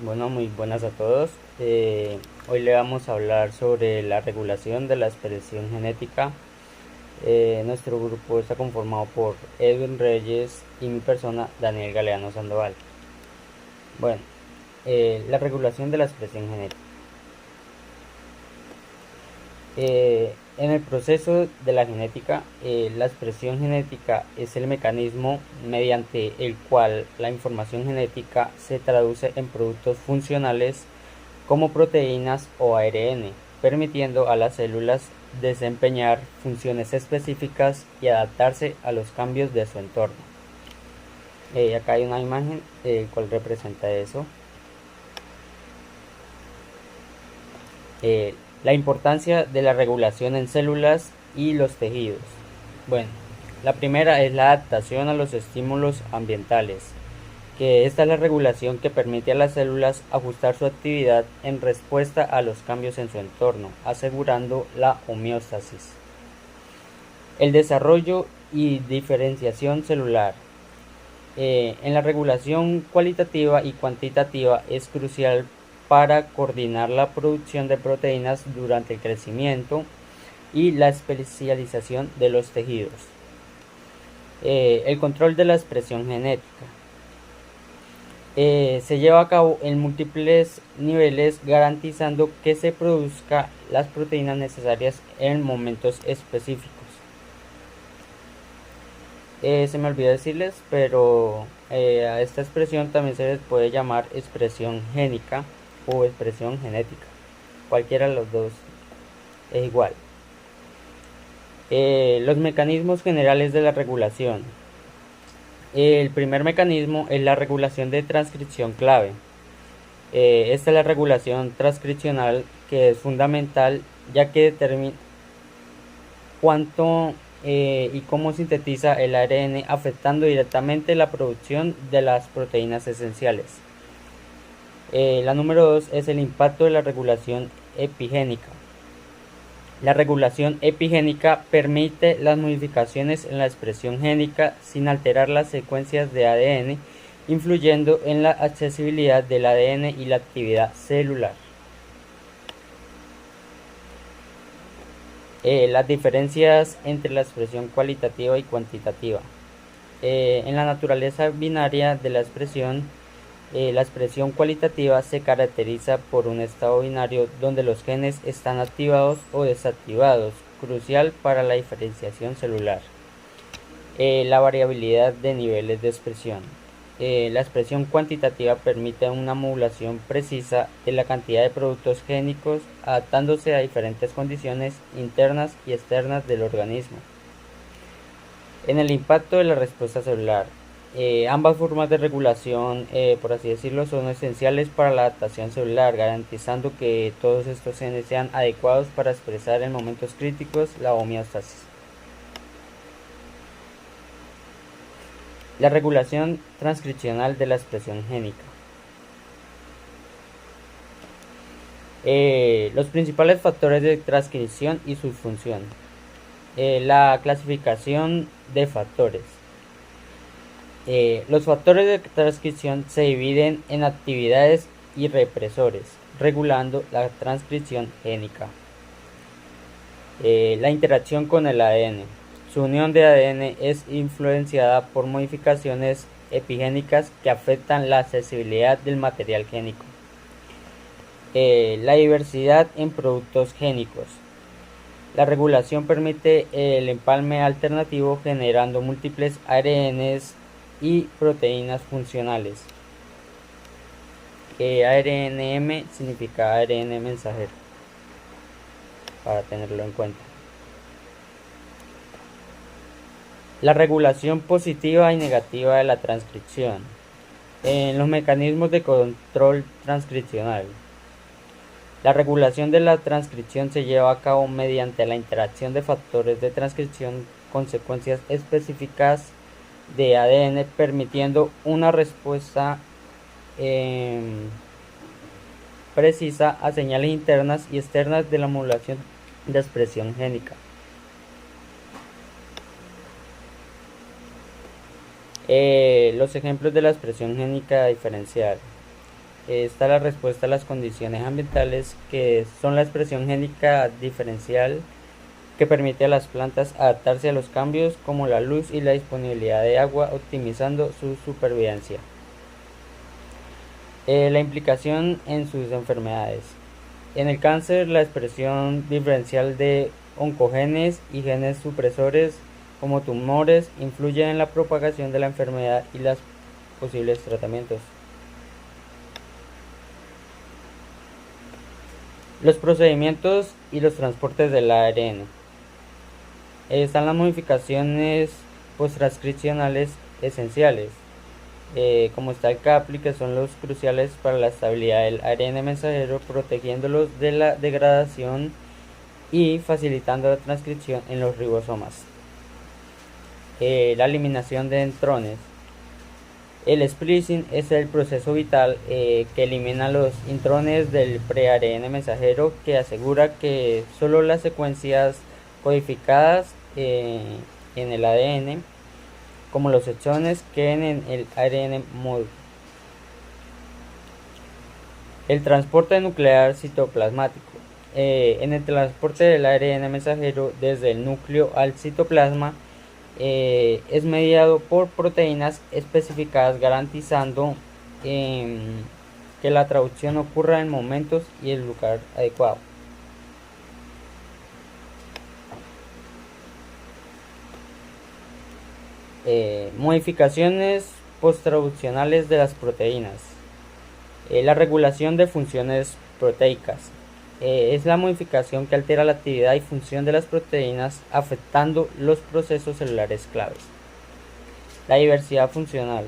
Bueno, muy buenas a todos. Hoy le vamos a hablar sobre la regulación de la expresión genética. Nuestro grupo está conformado por Edwin Reyes y mi persona, Daniel Galeano Sandoval. Bueno, la regulación de la expresión genética. En el proceso de la genética, la expresión genética es el mecanismo mediante el cual la información genética se traduce en productos funcionales como proteínas o ARN, permitiendo a las células desempeñar funciones específicas y adaptarse a los cambios de su entorno. Acá hay una imagen cual representa eso. La importancia de la regulación en células y los tejidos. Bueno, la primera es la adaptación a los estímulos ambientales, que esta es la regulación que permite a las células ajustar su actividad en respuesta a los cambios en su entorno, asegurando la homeostasis. El desarrollo y diferenciación celular. En la regulación cualitativa y cuantitativa es crucial para coordinar la producción de proteínas durante el crecimiento y la especialización de los tejidos. El control de la expresión genética. Se lleva a cabo en múltiples niveles, garantizando que se produzcan las proteínas necesarias en momentos específicos. Se me olvidó decirles, pero a esta expresión también se les puede llamar expresión génica o expresión genética. Cualquiera de los dos es igual. Los mecanismos generales de la regulación. El primer mecanismo es la regulación de transcripción clave. Esta es la regulación transcripcional, que es fundamental, ya que determina cuánto y cómo sintetiza el ARN, afectando directamente la producción de las proteínas esenciales. La número 2 es el impacto de la regulación epigénica. La regulación epigénica permite las modificaciones en la expresión génica sin alterar las secuencias de ADN, influyendo en la accesibilidad del ADN y la actividad celular. Las diferencias entre la expresión cualitativa y cuantitativa. En la naturaleza binaria de la expresión cualitativa se caracteriza por un estado binario donde los genes están activados o desactivados, crucial para la diferenciación celular. La variabilidad de niveles de expresión. La expresión cuantitativa permite una modulación precisa de la cantidad de productos génicos, adaptándose a diferentes condiciones internas y externas del organismo. En el impacto de la respuesta celular. Ambas formas de regulación, por así decirlo, son esenciales para la adaptación celular, garantizando que todos estos genes sean adecuados para expresar en momentos críticos la homeostasis. La regulación transcripcional de la expresión génica. Los principales factores de transcripción y su función. La clasificación de factores. Los factores de transcripción se dividen en actividades y represores, regulando la transcripción génica. La interacción con el ADN. Su unión de ADN es influenciada por modificaciones epigénicas que afectan la accesibilidad del material génico. La diversidad en productos génicos. La regulación permite el empalme alternativo, generando múltiples ARNs y proteínas funcionales. ARNM significa ARN mensajero, para tenerlo en cuenta. La regulación positiva y negativa de la transcripción. En los mecanismos de control transcripcional. La regulación de la transcripción se lleva a cabo mediante la interacción de factores de transcripción con secuencias específicas de ADN, permitiendo una respuesta precisa a señales internas y externas de la modulación de expresión génica. Los ejemplos de la expresión génica diferencial. está la respuesta a las condiciones ambientales, que son la expresión génica diferencial que permite a las plantas adaptarse a los cambios como la luz y la disponibilidad de agua, optimizando su supervivencia. La implicación en sus enfermedades. En el cáncer, la expresión diferencial de oncogenes y genes supresores como tumores influye en la propagación de la enfermedad y los posibles tratamientos. Los procedimientos y los transportes del ARN. Están las modificaciones post-transcripcionales esenciales, como está el CAPLI, que son los cruciales para la estabilidad del ARN mensajero, protegiéndolos de la degradación y facilitando la transcripción en los ribosomas. La eliminación de intrones. El splicing es el proceso vital que elimina los intrones del pre-ARN mensajero, que asegura que solo las secuencias codificadas en el ADN, como los exones, queden en el ARN módulo. El transporte nuclear citoplasmático. En el transporte del ARN mensajero desde el núcleo al citoplasma, es mediado por proteínas especificadas, garantizando que la traducción ocurra en momentos y el lugar adecuado. Modificaciones posttraduccionales de las proteínas. La regulación de funciones proteicas. Es la modificación que altera la actividad y función de las proteínas, afectando los procesos celulares claves. La diversidad funcional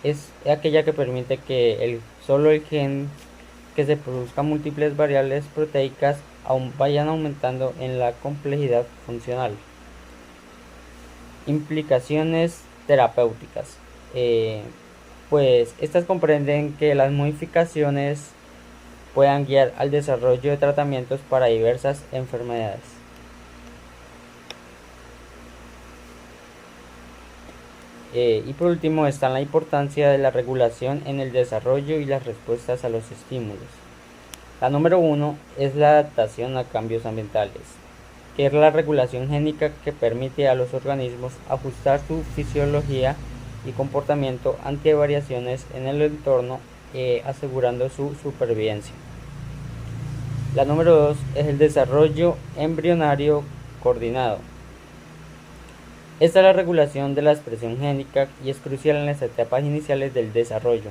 es aquella que permite que solo el gen que se produzcan múltiples variables proteicas vayan aumentando en la complejidad funcional. Implicaciones terapéuticas. Pues estas comprenden que las modificaciones puedan guiar al desarrollo de tratamientos para diversas enfermedades. Y por último está la importancia de la regulación en el desarrollo y las respuestas a los estímulos. La número 1 es la adaptación a cambios ambientales, que es la regulación génica que permite a los organismos ajustar su fisiología y comportamiento ante variaciones en el entorno, asegurando su supervivencia. La número 2 es el desarrollo embrionario coordinado. Esta es la regulación de la expresión génica y es crucial en las etapas iniciales del desarrollo,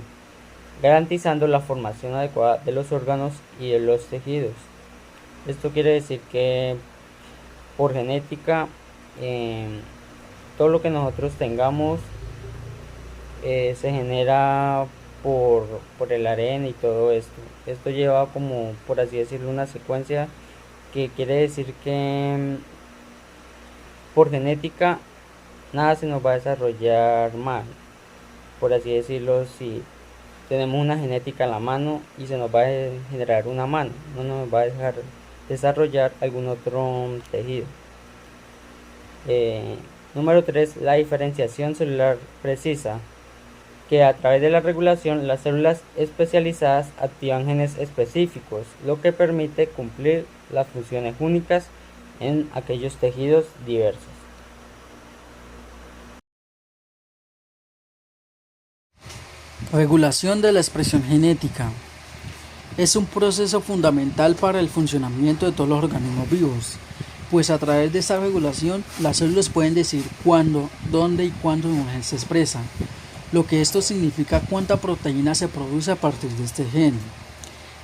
garantizando la formación adecuada de los órganos y de los tejidos. Esto quiere decir que por genética, todo lo que nosotros tengamos se genera por el ARN y todo esto. Esto lleva, como por así decirlo, una secuencia, que quiere decir que por genética nada se nos va a desarrollar mal. Por así decirlo, si tenemos una genética en la mano y se nos va a generar una mano, no nos va a dejar desarrollar algún otro tejido. Número 3, la diferenciación celular precisa, que a través de la regulación las células especializadas activan genes específicos, lo que permite cumplir las funciones únicas en aquellos tejidos diversos. Regulación de la expresión genética. Es un proceso fundamental para el funcionamiento de todos los organismos vivos, pues a través de esta regulación las células pueden decir cuándo, dónde y cuándo un gen se expresa, lo que esto significa cuánta proteína se produce a partir de este gen.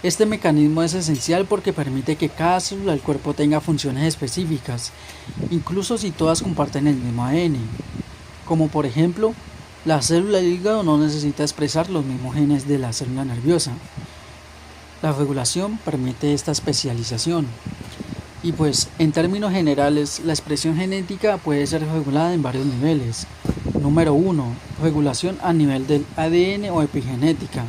Este mecanismo es esencial porque permite que cada célula del cuerpo tenga funciones específicas, incluso si todas comparten el mismo ADN, como por ejemplo, la célula del hígado no necesita expresar los mismos genes de la célula nerviosa. La regulación permite esta especialización. Y pues, en términos generales, la expresión genética puede ser regulada en varios niveles. Número 1. Regulación a nivel del ADN o epigenética.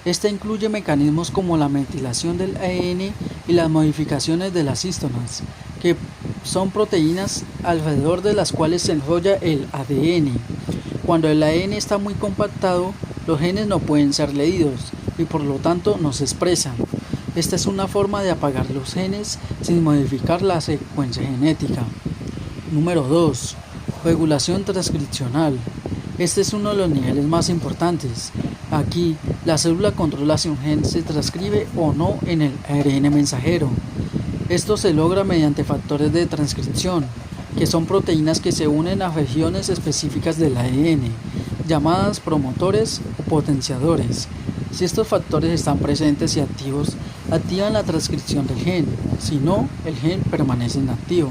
Esta incluye mecanismos como la metilación del ADN y las modificaciones de las histonas, que son proteínas alrededor de las cuales se enrolla el ADN. Cuando el ADN está muy compactado, Los genes no pueden ser leídos y por lo tanto no se expresan. Esta es una forma de apagar los genes sin modificar la secuencia genética. Número 2. Regulación transcripcional. Este es uno de los niveles más importantes. Aquí, la célula controla si un gen se transcribe o no en el ARN mensajero. Esto se logra mediante factores de transcripción, que son proteínas que se unen a regiones específicas del ADN, llamadas promotores o potenciadores. Si estos factores están presentes y activos, activan la transcripción del gen, si no, el gen permanece inactivo.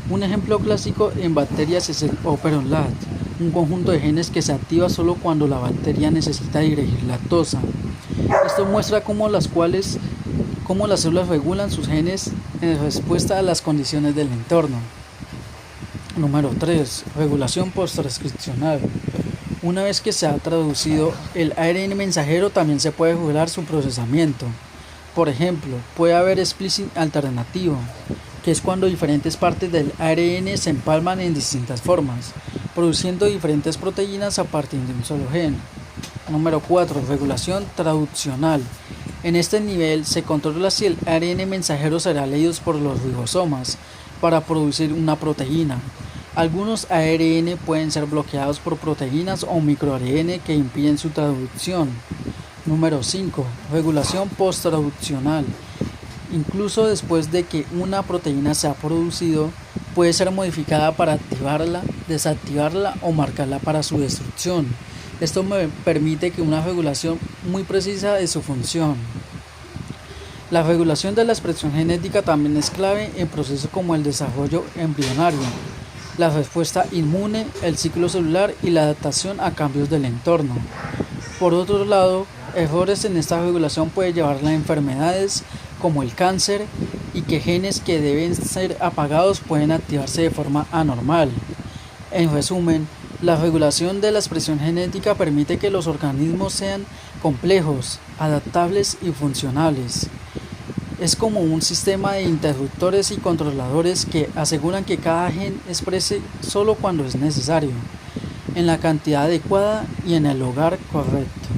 Un ejemplo clásico en bacterias es el operon lat, un conjunto de genes que se activa solo cuando la bacteria necesita dirigir lactosa. Esto muestra cómo las células regulan sus genes en respuesta a las condiciones del entorno. Número 3. Regulación posttranscripcional. Una vez que se ha traducido el ARN mensajero, también se puede regular su procesamiento. Por ejemplo, puede haber splicing alternativo, que es cuando diferentes partes del ARN se empalman en distintas formas, produciendo diferentes proteínas a partir de un solo gen. Número 4. Regulación traduccional. En este nivel se controla si el ARN mensajero será leído por los ribosomas para producir una proteína. Algunos ARN pueden ser bloqueados por proteínas o microARN que impiden su traducción. Número 5. Regulación posttraduccional. Incluso después de que una proteína se ha producido, puede ser modificada para activarla, desactivarla o marcarla para su destrucción. Esto me permite que una regulación muy precisa de su función. La regulación de la expresión genética también es clave en procesos como el desarrollo embrionario, la respuesta inmune, el ciclo celular y la adaptación a cambios del entorno. Por otro lado, errores en esta regulación pueden llevar a enfermedades como el cáncer y que genes que deben ser apagados pueden activarse de forma anormal. En resumen, la regulación de la expresión genética permite que los organismos sean complejos, adaptables y funcionales. Es como un sistema de interruptores y controladores que aseguran que cada gen exprese solo cuando es necesario, en la cantidad adecuada y en el lugar correcto.